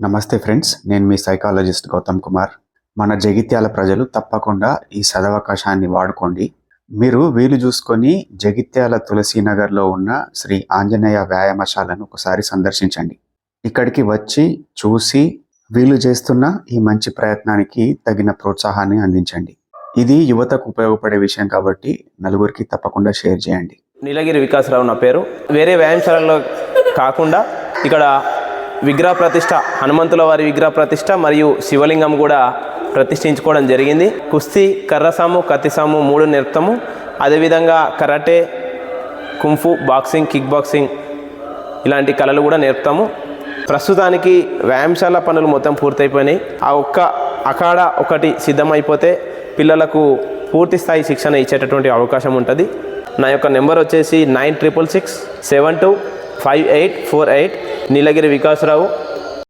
నమస్తే ఫ్రెండ్స్, నేను మీ సైకాలజిస్ట్ గౌతమ్ కుమార్. మన జగిత్యాల ప్రజలు తప్పకుండా ఈ సదవకాశాన్ని వాడుకోండి. మీరు వీలు చూసుకొని జగిత్యాల తులసీనగర్లో ఉన్న శ్రీ ఆంజనేయ వ్యాయామశాలను ఒకసారి సందర్శించండి. ఇక్కడికి వచ్చి చూసి వీలు చేస్తున్న ఈ మంచి ప్రయత్నానికి తగిన ప్రోత్సాహాన్ని అందించండి. ఇది యువతకు ఉపయోగపడే విషయం కాబట్టి నలుగురికి తప్పకుండా షేర్ చేయండి. నీలగిరి వికాసరావు నా పేరు. వేరే వ్యాయామశాలలో కాకుండా ఇక్కడ విగ్రహ ప్రతిష్ట, హనుమంతుల వారి విగ్రహ ప్రతిష్ట మరియు శివలింగం కూడా ప్రతిష్ఠించుకోవడం జరిగింది. కుస్తీ, కర్రసాము, కత్తిసాము 3 నేర్పుతాము. అదేవిధంగా karate, kung fu, boxing, kick boxing ఇలాంటి కళలు కూడా నేర్పుతాము. ప్రస్తుతానికి వ్యాయామశాల పనులు మొత్తం పూర్తయిపోయినాయి. ఆ ఒక్క అఖాడా ఒకటి సిద్ధమైపోతే పిల్లలకు పూర్తి స్థాయి శిక్షణ ఇచ్చేటటువంటి అవకాశం ఉంటుంది. నా యొక్క నెంబర్ వచ్చేసి 9666 725848. నీలగిరి వికాసరావు.